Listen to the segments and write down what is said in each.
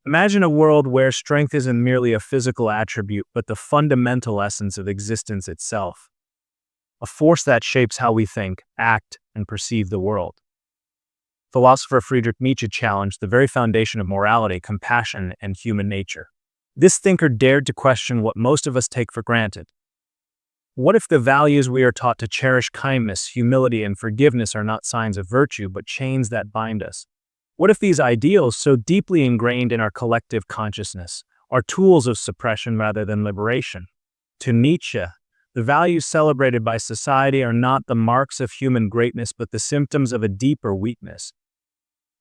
Imagine a world where strength isn't merely a physical attribute, but the fundamental essence of existence itself, a force that shapes how we think, act, and perceive the world. Philosopher Friedrich Nietzsche challenged the very foundation of morality, compassion, and human nature. This thinker dared to question what most of us take for granted. What if the values we are taught to cherish, kindness, humility, and forgiveness, are not signs of virtue, but chains that bind us? What if these ideals, so deeply ingrained in our collective consciousness, are tools of suppression rather than liberation? To Nietzsche, the values celebrated by society are not the marks of human greatness, but the symptoms of a deeper weakness,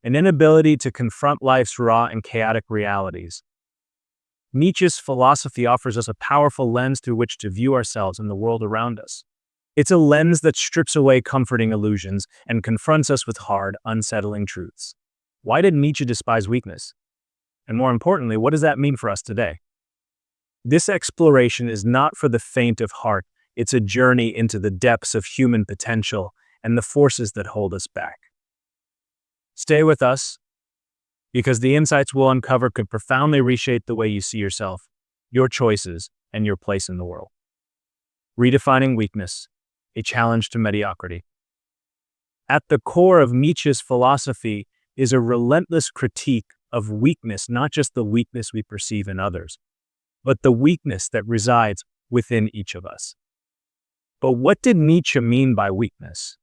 an inability to confront life's raw and chaotic realities. Nietzsche's philosophy offers us a powerful lens through which to view ourselves and the world around us. It's a lens that strips away comforting illusions and confronts us with hard, unsettling truths. Why did Nietzsche despise weakness? And more importantly, what does that mean for us today? This exploration is not for the faint of heart. It's a journey into the depths of human potential and the forces that hold us back. Stay with us, because the insights we'll uncover could profoundly reshape the way you see yourself, your choices, and your place in the world. Redefining weakness, a challenge to mediocrity. At the core of Nietzsche's philosophy is a relentless critique of weakness, not just the weakness we perceive in others, but the weakness that resides within each of us. But what did Nietzsche mean by weakness?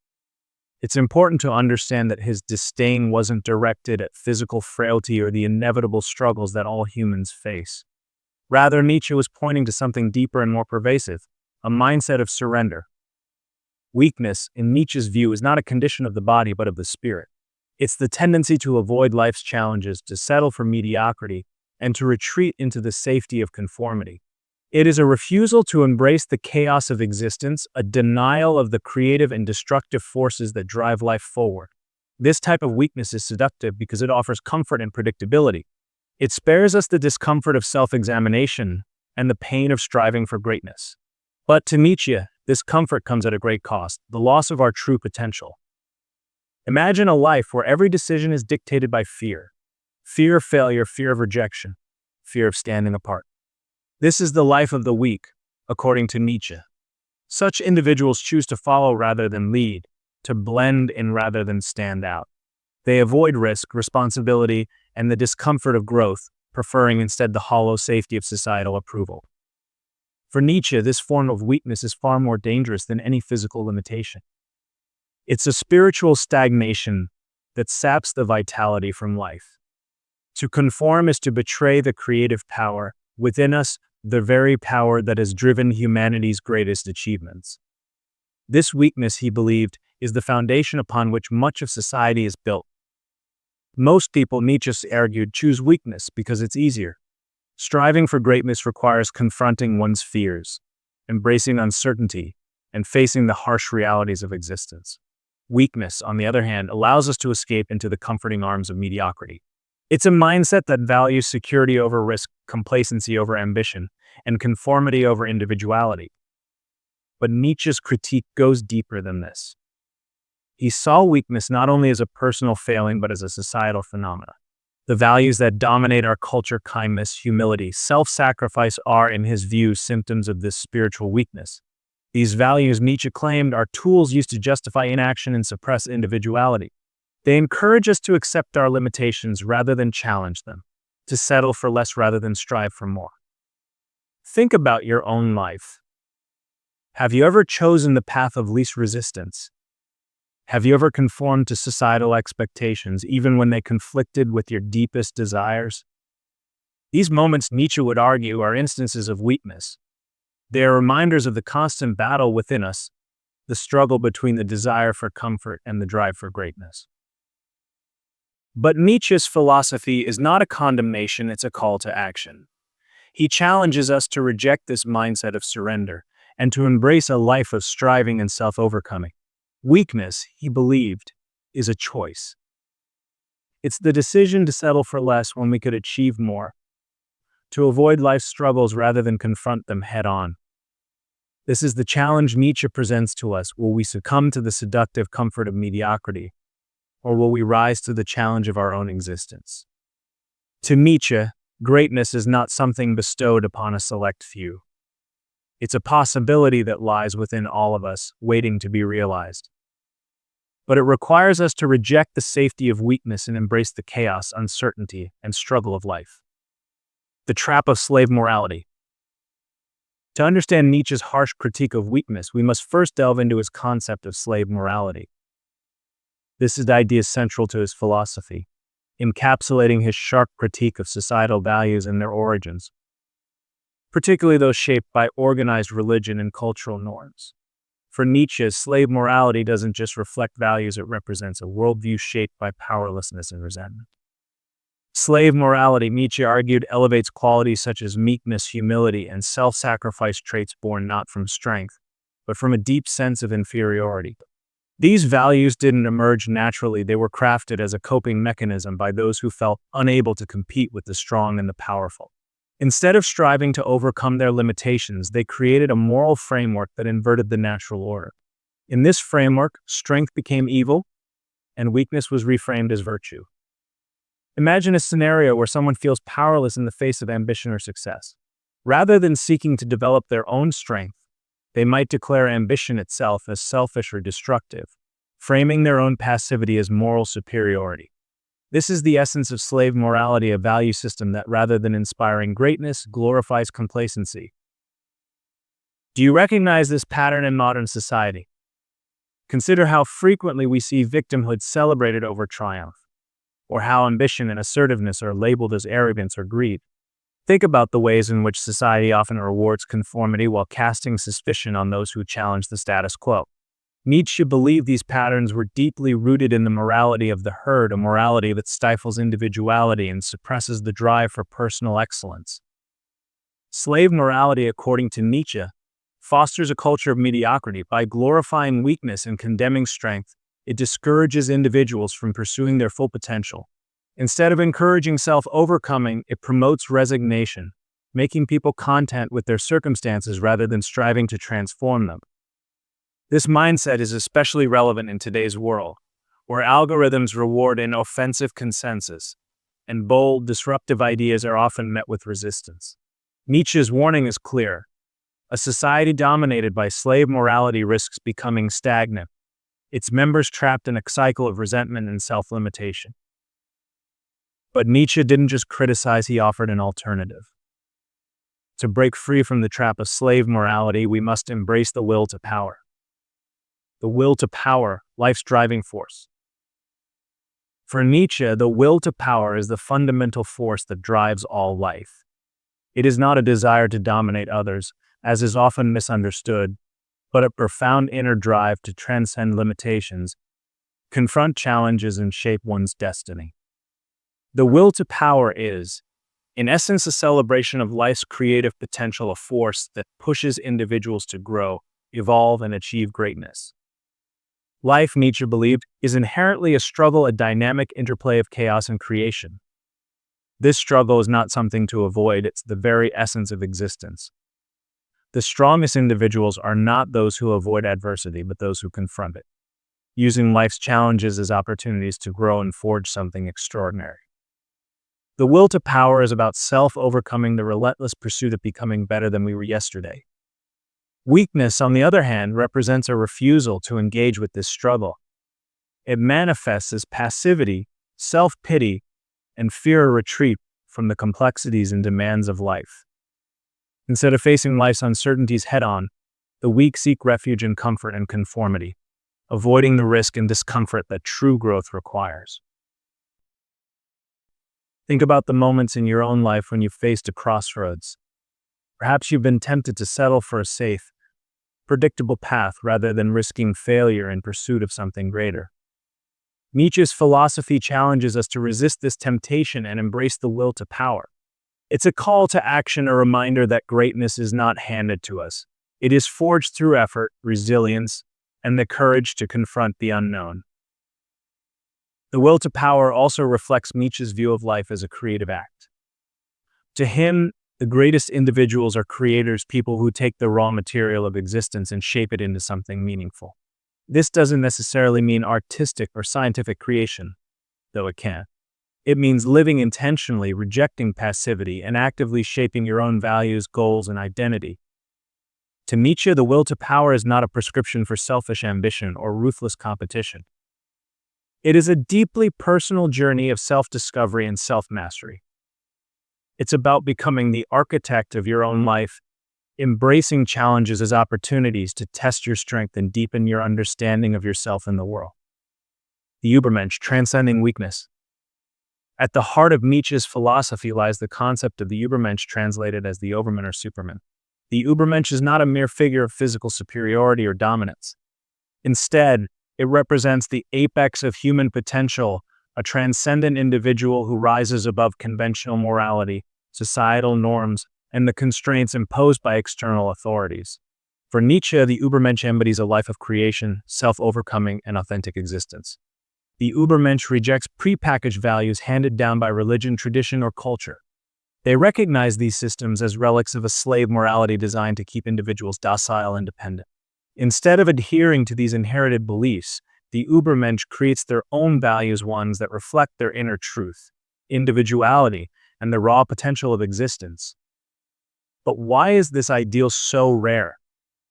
It's important to understand that his disdain wasn't directed at physical frailty or the inevitable struggles that all humans face. Rather, Nietzsche was pointing to something deeper and more pervasive, a mindset of surrender. Weakness, in Nietzsche's view, is not a condition of the body but of the spirit. It's the tendency to avoid life's challenges, to settle for mediocrity, and to retreat into the safety of conformity. It is a refusal to embrace the chaos of existence, a denial of the creative and destructive forces that drive life forward. This type of weakness is seductive because it offers comfort and predictability. It spares us the discomfort of self-examination and the pain of striving for greatness. But to Nietzsche, this comfort comes at a great cost, the loss of our true potential. Imagine a life where every decision is dictated by fear. Fear of failure, fear of rejection, fear of standing apart. This is the life of the weak, according to Nietzsche. Such individuals choose to follow rather than lead, to blend in rather than stand out. They avoid risk, responsibility, and the discomfort of growth, preferring instead the hollow safety of societal approval. For Nietzsche, this form of weakness is far more dangerous than any physical limitation. It's a spiritual stagnation that saps the vitality from life. To conform is to betray the creative power within us, the very power that has driven humanity's greatest achievements. This weakness, he believed, is the foundation upon which much of society is built. Most people, Nietzsche argued, choose weakness because it's easier. Striving for greatness requires confronting one's fears, embracing uncertainty, and facing the harsh realities of existence. Weakness, on the other hand, allows us to escape into the comforting arms of mediocrity. It's a mindset that values security over risk, complacency over ambition, and conformity over individuality. But Nietzsche's critique goes deeper than this. He saw weakness not only as a personal failing, but as a societal phenomenon. The values that dominate our culture, kindness, humility, self-sacrifice, are, in his view, symptoms of this spiritual weakness. These values, Nietzsche claimed, are tools used to justify inaction and suppress individuality. They encourage us to accept our limitations rather than challenge them, to settle for less rather than strive for more. Think about your own life. Have you ever chosen the path of least resistance? Have you ever conformed to societal expectations, even when they conflicted with your deepest desires? These moments, Nietzsche would argue, are instances of weakness. They are reminders of the constant battle within us, the struggle between the desire for comfort and the drive for greatness. But Nietzsche's philosophy is not a condemnation, it's a call to action. He challenges us to reject this mindset of surrender and to embrace a life of striving and self-overcoming. Weakness, he believed, is a choice. It's the decision to settle for less when we could achieve more, to avoid life's struggles rather than confront them head-on. This is the challenge Nietzsche presents to us. Will we succumb to the seductive comfort of mediocrity, or will we rise to the challenge of our own existence? To Nietzsche, greatness is not something bestowed upon a select few. It's a possibility that lies within all of us, waiting to be realized. But it requires us to reject the safety of weakness and embrace the chaos, uncertainty, and struggle of life. The trap of slave morality. To understand Nietzsche's harsh critique of weakness, we must first delve into his concept of slave morality. This is the idea central to his philosophy, encapsulating his sharp critique of societal values and their origins, particularly those shaped by organized religion and cultural norms. For Nietzsche, slave morality doesn't just reflect values, it represents a worldview shaped by powerlessness and resentment. Slave morality, Nietzsche argued, elevates qualities such as meekness, humility, and self-sacrifice, traits born not from strength, but from a deep sense of inferiority. These values didn't emerge naturally, they were crafted as a coping mechanism by those who felt unable to compete with the strong and the powerful. Instead of striving to overcome their limitations, they created a moral framework that inverted the natural order. In this framework, strength became evil, and weakness was reframed as virtue. Imagine a scenario where someone feels powerless in the face of ambition or success. Rather than seeking to develop their own strength, they might declare ambition itself as selfish or destructive, framing their own passivity as moral superiority. This is the essence of slave morality, a value system that, rather than inspiring greatness, glorifies complacency. Do you recognize this pattern in modern society? Consider how frequently we see victimhood celebrated over triumph, or how ambition and assertiveness are labeled as arrogance or greed. Think about the ways in which society often rewards conformity while casting suspicion on those who challenge the status quo. Nietzsche believed these patterns were deeply rooted in the morality of the herd, a morality that stifles individuality and suppresses the drive for personal excellence. Slave morality, according to Nietzsche, fosters a culture of mediocrity. By glorifying weakness and condemning strength, it discourages individuals from pursuing their full potential. Instead of encouraging self-overcoming, it promotes resignation, making people content with their circumstances rather than striving to transform them. This mindset is especially relevant in today's world, where algorithms reward inoffensive consensus, and bold, disruptive ideas are often met with resistance. Nietzsche's warning is clear. A society dominated by slave morality risks becoming stagnant, its members trapped in a cycle of resentment and self-limitation. But Nietzsche didn't just criticize, he offered an alternative. To break free from the trap of slave morality, we must embrace the will to power. The will to power, life's driving force. For Nietzsche, the will to power is the fundamental force that drives all life. It is not a desire to dominate others, as is often misunderstood, but a profound inner drive to transcend limitations, confront challenges, and shape one's destiny. The will to power is, in essence, a celebration of life's creative potential, a force that pushes individuals to grow, evolve, and achieve greatness. Life, Nietzsche believed, is inherently a struggle, a dynamic interplay of chaos and creation. This struggle is not something to avoid, it's the very essence of existence. The strongest individuals are not those who avoid adversity, but those who confront it, using life's challenges as opportunities to grow and forge something extraordinary. The will to power is about self-overcoming, the relentless pursuit of becoming better than we were yesterday. Weakness, on the other hand, represents a refusal to engage with this struggle. It manifests as passivity, self-pity, and fear, a retreat from the complexities and demands of life. Instead of facing life's uncertainties head-on, the weak seek refuge in comfort and conformity, avoiding the risk and discomfort that true growth requires. Think about the moments in your own life when you faced a crossroads. Perhaps you've been tempted to settle for a safe, predictable path rather than risking failure in pursuit of something greater. Nietzsche's philosophy challenges us to resist this temptation and embrace the will to power. It's a call to action, a reminder that greatness is not handed to us. It is forged through effort, resilience, and the courage to confront the unknown. The will to power also reflects Nietzsche's view of life as a creative act. To him, the greatest individuals are creators, people who take the raw material of existence and shape it into something meaningful. This doesn't necessarily mean artistic or scientific creation, though it can. It means living intentionally, rejecting passivity, and actively shaping your own values, goals, and identity. To Nietzsche, the will to power is not a prescription for selfish ambition or ruthless competition. It is a deeply personal journey of self-discovery and self-mastery. It's about becoming the architect of your own life, embracing challenges as opportunities to test your strength and deepen your understanding of yourself and the world. The Übermensch, transcending weakness. At the heart of Nietzsche's philosophy lies the concept of the Übermensch, translated as the Ubermen or Superman. The Übermensch is not a mere figure of physical superiority or dominance. Instead, it represents the apex of human potential, a transcendent individual who rises above conventional morality, societal norms, and the constraints imposed by external authorities. For Nietzsche, the Übermensch embodies a life of creation, self-overcoming, and authentic existence. The Übermensch rejects prepackaged values handed down by religion, tradition, or culture. They recognize these systems as relics of a slave morality designed to keep individuals docile and dependent. Instead of adhering to these inherited beliefs, the Übermensch creates their own values, ones that reflect their inner truth, individuality, and the raw potential of existence. But why is this ideal so rare?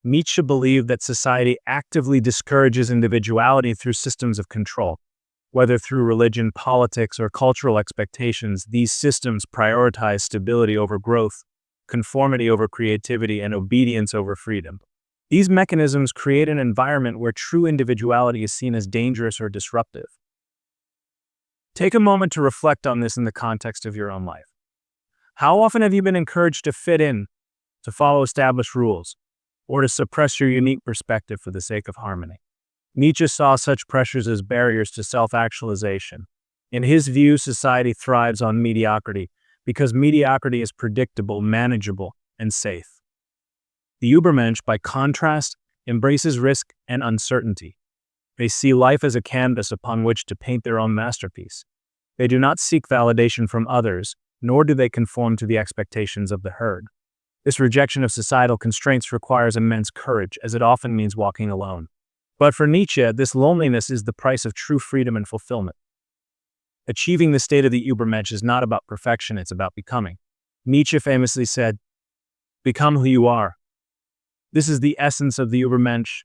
Nietzsche believed that society actively discourages individuality through systems of control. Whether through religion, politics, or cultural expectations, these systems prioritize stability over growth, conformity over creativity, and obedience over freedom. These mechanisms create an environment where true individuality is seen as dangerous or disruptive. Take a moment to reflect on this in the context of your own life. How often have you been encouraged to fit in, to follow established rules, or to suppress your unique perspective for the sake of harmony? Nietzsche saw such pressures as barriers to self-actualization. In his view, society thrives on mediocrity because mediocrity is predictable, manageable, and safe. The Übermensch, by contrast, embraces risk and uncertainty. They see life as a canvas upon which to paint their own masterpiece. They do not seek validation from others, nor do they conform to the expectations of the herd. This rejection of societal constraints requires immense courage, as it often means walking alone. But for Nietzsche, this loneliness is the price of true freedom and fulfillment. Achieving the state of the Übermensch is not about perfection, it's about becoming. Nietzsche famously said, "Become who you are." This is the essence of the Übermensch,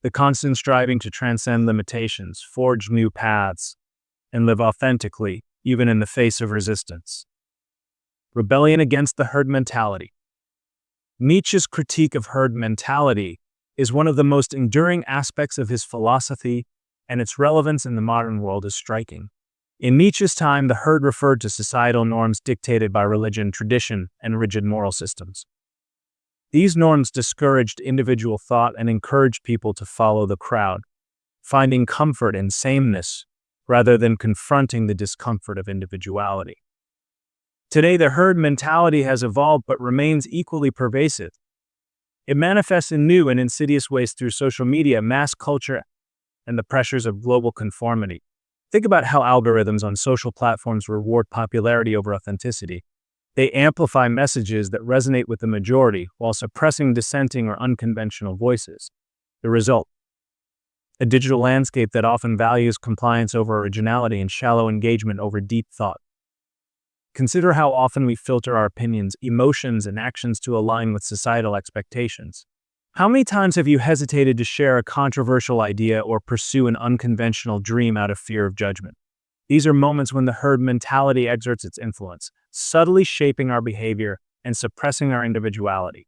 the constant striving to transcend limitations, forge new paths, and live authentically, even in the face of resistance. Rebellion against the herd mentality. Nietzsche's critique of herd mentality is one of the most enduring aspects of his philosophy, and its relevance in the modern world is striking. In Nietzsche's time, the herd referred to societal norms dictated by religion, tradition, and rigid moral systems. These norms discouraged individual thought and encouraged people to follow the crowd, finding comfort in sameness rather than confronting the discomfort of individuality. Today, the herd mentality has evolved but remains equally pervasive. It manifests in new and insidious ways through social media, mass culture, and the pressures of global conformity. Think about how algorithms on social platforms reward popularity over authenticity. They amplify messages that resonate with the majority while suppressing dissenting or unconventional voices. The result: a digital landscape that often values compliance over originality and shallow engagement over deep thought. Consider how often we filter our opinions, emotions, and actions to align with societal expectations. How many times have you hesitated to share a controversial idea or pursue an unconventional dream out of fear of judgment? These are moments when the herd mentality exerts its influence, subtly shaping our behavior and suppressing our individuality.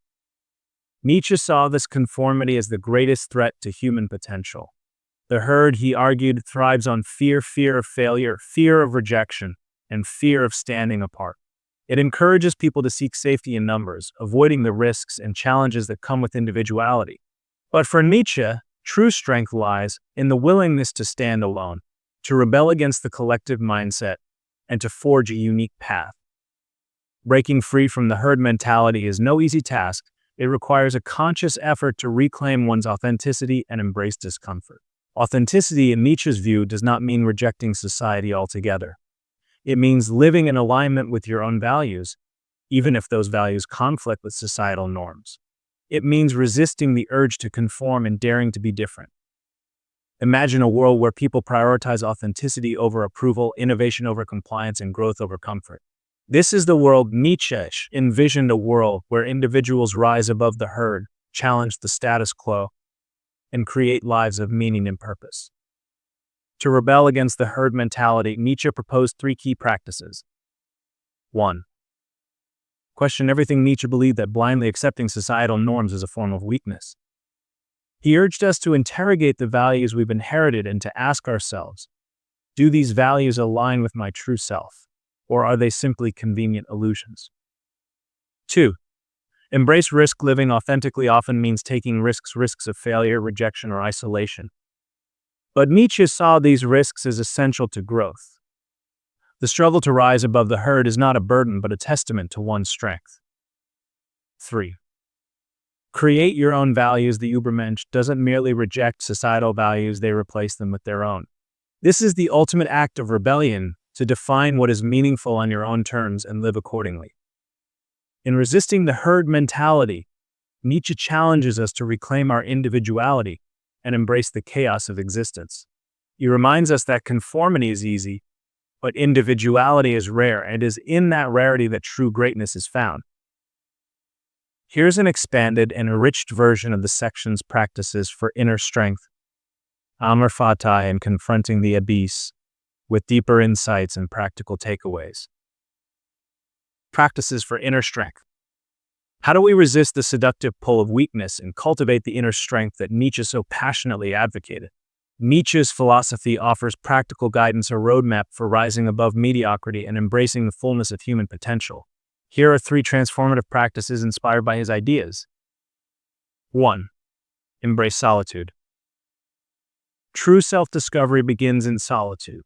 Nietzsche saw this conformity as the greatest threat to human potential. The herd, he argued, thrives on fear of failure, fear of rejection, and fear of standing apart. It encourages people to seek safety in numbers, avoiding the risks and challenges that come with individuality. But for Nietzsche, true strength lies in the willingness to stand alone, to rebel against the collective mindset, and to forge a unique path. Breaking free from the herd mentality is no easy task. It requires a conscious effort to reclaim one's authenticity and embrace discomfort. Authenticity, in Nietzsche's view, does not mean rejecting society altogether. It means living in alignment with your own values, even if those values conflict with societal norms. It means resisting the urge to conform and daring to be different. Imagine a world where people prioritize authenticity over approval, innovation over compliance, and growth over comfort. This is the world Nietzsche envisioned, a world where individuals rise above the herd, challenge the status quo, and create lives of meaning and purpose. To rebel against the herd mentality, Nietzsche proposed 3 key practices. 1. Question everything. Nietzsche believed that blindly accepting societal norms is a form of weakness. He urged us to interrogate the values we've inherited and to ask ourselves, do these values align with my true self, or are they simply convenient illusions? 2. Embrace risk. Living authentically often means taking risks of failure, rejection, or isolation. But Nietzsche saw these risks as essential to growth. The struggle to rise above the herd is not a burden but a testament to one's strength. 3. Create your own values. The Übermensch doesn't merely reject societal values, they replace them with their own. This is the ultimate act of rebellion, to define what is meaningful on your own terms and live accordingly. In resisting the herd mentality, Nietzsche challenges us to reclaim our individuality and embrace the chaos of existence. He reminds us that conformity is easy, but individuality is rare, and it is in that rarity that true greatness is found. Here's an expanded and enriched version of the section's practices for inner strength, unpacks, and confronting the abyss, with deeper insights and practical takeaways. Practices for inner strength. How do we resist the seductive pull of weakness and cultivate the inner strength that Nietzsche so passionately advocated? Nietzsche's philosophy offers practical guidance, a roadmap for rising above mediocrity and embracing the fullness of human potential. Here are 3 transformative practices inspired by his ideas. 1. Embrace solitude. True self-discovery begins in solitude.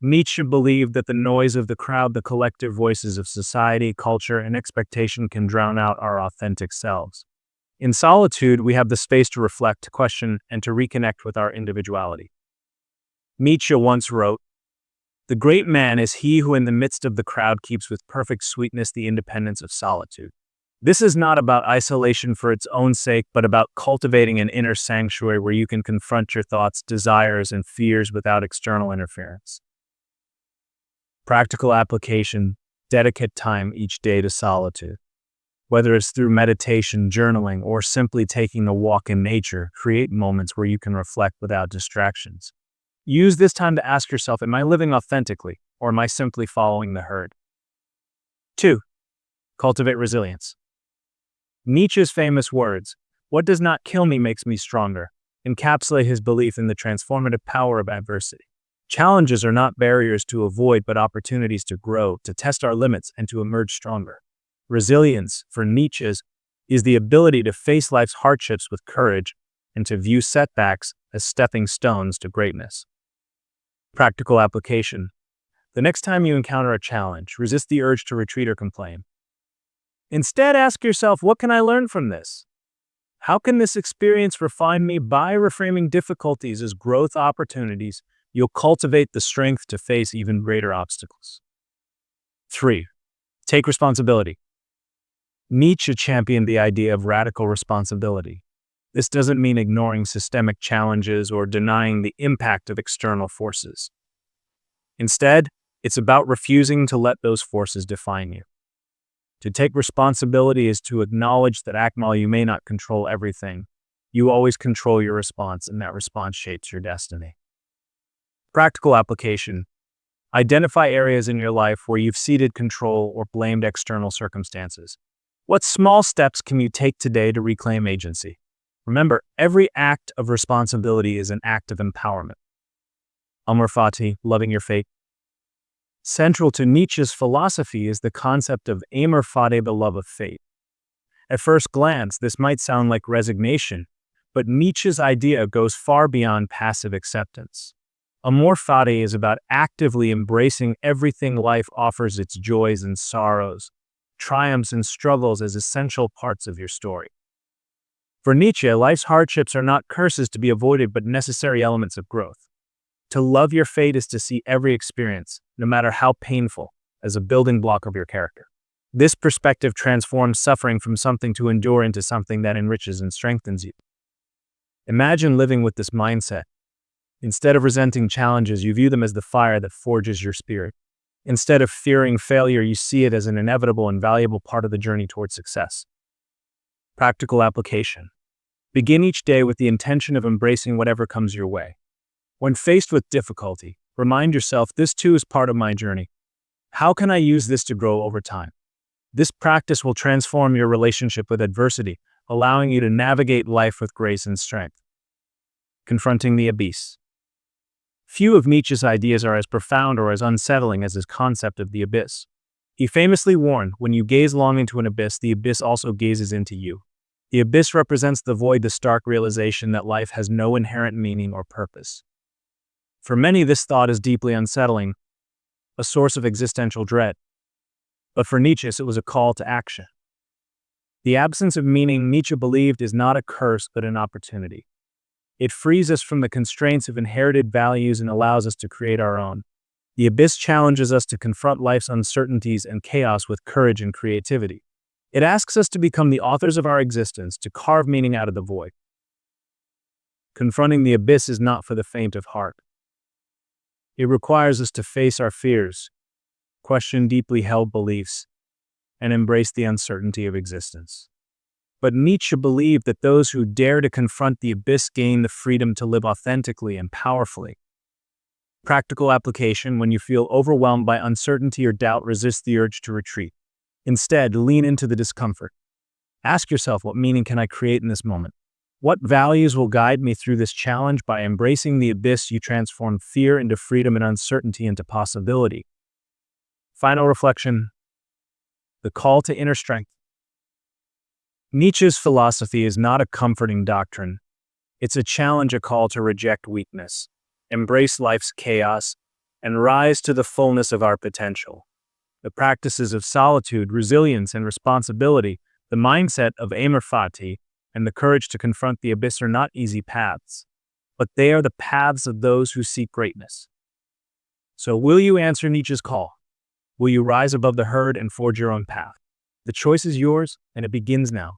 Nietzsche believed that the noise of the crowd, the collective voices of society, culture, and expectation can drown out our authentic selves. In solitude, we have the space to reflect, to question, and to reconnect with our individuality. Nietzsche once wrote, "The great man is he who in the midst of the crowd keeps with perfect sweetness the independence of solitude." This is not about isolation for its own sake, but about cultivating an inner sanctuary where you can confront your thoughts, desires, and fears without external interference. Practical application. Dedicate time each day to solitude. Whether it's through meditation, journaling, or simply taking a walk in nature, create moments where you can reflect without distractions. Use this time to ask yourself, am I living authentically, or am I simply following the herd? 2. Cultivate resilience. Nietzsche's famous words, "What does not kill me makes me stronger," encapsulate his belief in the transformative power of adversity. Challenges are not barriers to avoid, but opportunities to grow, to test our limits, and to emerge stronger. Resilience, for Nietzsche, is the ability to face life's hardships with courage and to view setbacks as stepping stones to greatness. Practical application. The next time you encounter a challenge, resist the urge to retreat or complain. Instead, ask yourself, what can I learn from this? How can this experience refine me? By reframing difficulties as growth opportunities, you'll cultivate the strength to face even greater obstacles. 3. Take responsibility. Nietzsche championed the idea of radical responsibility. This doesn't mean ignoring systemic challenges or denying the impact of external forces. Instead, it's about refusing to let those forces define you. To take responsibility is to acknowledge that while you may not control everything, you always control your response, and that response shapes your destiny. Practical application. Identify areas in your life where you've ceded control or blamed external circumstances. What small steps can you take today to reclaim agency? Remember, every act of responsibility is an act of empowerment. Unpacks, loving your fate. Central to Nietzsche's philosophy is the concept of amor fati, the love of fate. At first glance, this might sound like resignation, but Nietzsche's idea goes far beyond passive acceptance. Amor fati is about actively embracing everything life offers, its joys and sorrows, triumphs and struggles as essential parts of your story. For Nietzsche, life's hardships are not curses to be avoided, but necessary elements of growth. To love your fate is to see every experience, no matter how painful, as a building block of your character. This perspective transforms suffering from something to endure into something that enriches and strengthens you. Imagine living with this mindset. Instead of resenting challenges, you view them as the fire that forges your spirit. Instead of fearing failure, you see it as an inevitable and valuable part of the journey towards success. Practical application. Begin each day with the intention of embracing whatever comes your way. When faced with difficulty, remind yourself, this too is part of my journey. How can I use this to grow over time? This practice will transform your relationship with adversity, allowing you to navigate life with grace and strength. Confronting the abyss. Few of Nietzsche's ideas are as profound or as unsettling as his concept of the abyss. He famously warned, when you gaze long into an abyss, the abyss also gazes into you. The abyss represents the void, the stark realization that life has no inherent meaning or purpose. For many, this thought is deeply unsettling, a source of existential dread. But for Nietzsche, it was a call to action. The absence of meaning, Nietzsche believed, is not a curse but an opportunity. It frees us from the constraints of inherited values and allows us to create our own. The abyss challenges us to confront life's uncertainties and chaos with courage and creativity. It asks us to become the authors of our existence, to carve meaning out of the void. Confronting the abyss is not for the faint of heart. It requires us to face our fears, question deeply held beliefs, and embrace the uncertainty of existence. But Nietzsche believed that those who dare to confront the abyss gain the freedom to live authentically and powerfully. Practical application. When you feel overwhelmed by uncertainty or doubt, resist the urge to retreat. Instead, lean into the discomfort. Ask yourself, what meaning can I create in this moment? What values will guide me through this challenge? By embracing the abyss, you transform fear into freedom and uncertainty into possibility. Final reflection. The call to inner strength. Nietzsche's philosophy is not a comforting doctrine. It's a challenge, a call to reject weakness, embrace life's chaos, and rise to the fullness of our potential. The practices of solitude, resilience, and responsibility, the mindset of authentically, and the courage to confront the abyss are not easy paths, but they are the paths of those who seek greatness. So will you answer Nietzsche's call? Will you rise above the herd and forge your own path? The choice is yours, and it begins now.